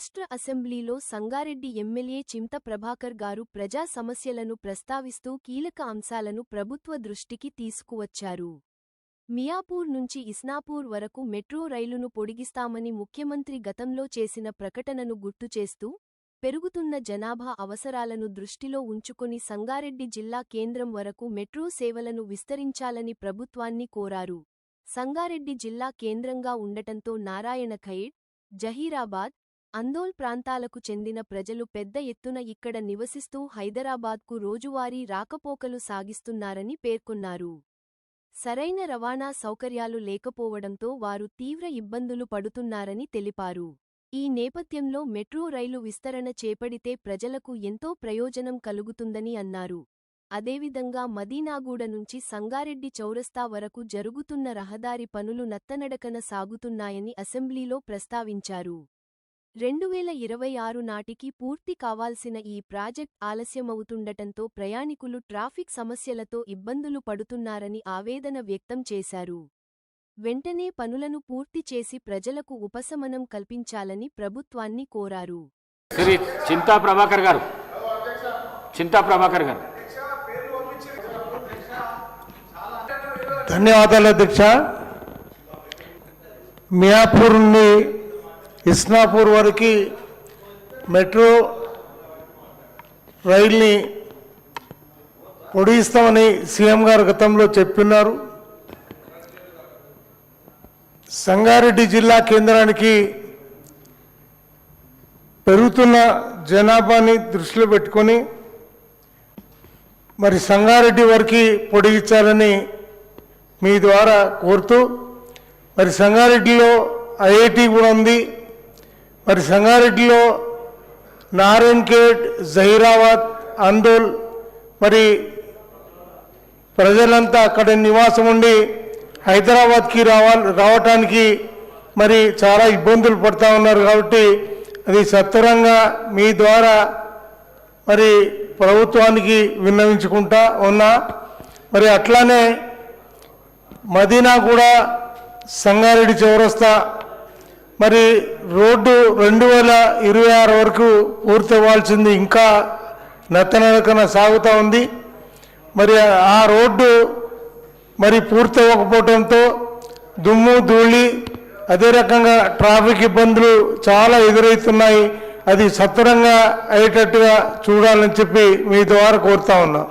రాష్ట్ర అసెంబ్లీలో సంగారెడ్డి ఎమ్మెల్యే చింత ప్రభాకర్ గారు ప్రజా సమస్యలను ప్రస్తావిస్తూ కీలక అంశాలను ప్రభుత్వ దృష్టికి తీసుకువచ్చారు. మియాపూర్ నుంచి ఇస్నాపూర్ వరకు మెట్రో రైలును పొడిగిస్తామని ముఖ్యమంత్రి గతంలో చేసిన ప్రకటనను గుర్తుచేస్తూ, పెరుగుతున్న జనాభా అవసరాలను దృష్టిలో ఉంచుకొని సంగారెడ్డి జిల్లా కేంద్రం వరకు మెట్రో సేవలను విస్తరించాలని ప్రభుత్వాన్ని కోరారు. సంగారెడ్డి జిల్లా కేంద్రంగా ఉండటంతో నారాయణఖేడ్, జహీరాబాద్, అందోల్ ప్రాంతాలకు చెందిన ప్రజలు పెద్ద ఎత్తున ఇక్కడ నివసిస్తూ హైదరాబాద్కు రోజువారీ రాకపోకలు సాగిస్తున్నారని పేర్కొన్నారు. సరైన రవాణా సౌకర్యాలు లేకపోవడంతో వారు తీవ్ర ఇబ్బందులు పడుతున్నారని తెలిపారు. ఈ నేపథ్యంలో మెట్రో రైలు విస్తరణ చేపడితే ప్రజలకు ఎంతో ప్రయోజనం కలుగుతుందని అన్నారు. అదేవిధంగా మదీనాగూడ నుంచి సంగారెడ్డి చౌరస్తా వరకు జరుగుతున్న రహదారి పనులు నత్తనడకన సాగుతున్నాయని అసెంబ్లీలో ప్రస్తావించారు. 2026 నాటికి పూర్తి కావాల్సిన ఈ ప్రాజెక్ట్ ఆలస్యమవుతుండటంతో ప్రయాణికులు ట్రాఫిక్ సమస్యలతో ఇబ్బందులు పడుతున్నారని ఆవేదన వ్యక్తం చేశారు. వెంటనే పనులను పూర్తి చేసి ప్రజలకు ఉపశమనం కల్పించాలని ప్రభుత్వాన్ని కోరారు. శ్రీ చింతా ప్రభాకర్ గారు ధన్యవాదాలు అధ్యక్ష. మియాపూర్ నుండి ఇస్నాపూర్ వరకు మెట్రో రైల్ని పొడిగిస్తామని సీఎం గారు గతంలో చెప్తున్నారు. సంగారెడ్డి జిల్లా కేంద్రానికి పెరుగుతున్న జనాభాని దృష్టిలో పెట్టుకొని మరి సంగారెడ్డి వరకు పొడిగించాలని మీ ద్వారా కోరుతూ, మరి సంగారెడ్డిలో ఐఐటి కూడా ఉంది. మరి సంగారెడ్డిలో నారాయణఖేడ్, జహీరాబాద్, అందోల్ మరి ప్రజలంతా అక్కడ నివాసం ఉండి హైదరాబాద్కి రావటానికి మరి చాలా ఇబ్బందులు పడుతూ ఉన్నారు. కాబట్టి అది సత్వరంగా మీ ద్వారా మరి ప్రభుత్వానికి విన్నవించుకుంటా ఉన్నా. మరి అట్లానే మదీనాగూడ, సంగారెడ్డి చౌరస్తా మరి రోడ్డు 2026 వరకు పూర్తవ్వాల్సింది ఇంకా నత్తనడకన సాగుతూ ఉంది. మరి ఆ రోడ్డు మరి పూర్తవ్వకపోవడంతో దుమ్ము ధూళి అదే రకంగా ట్రాఫిక్ ఇబ్బందులు చాలా ఎదురవుతున్నాయి. అది సత్వరంగా అయ్యేటట్టుగా చూడాలని చెప్పి మీ ద్వారా కోరుతా ఉన్నా.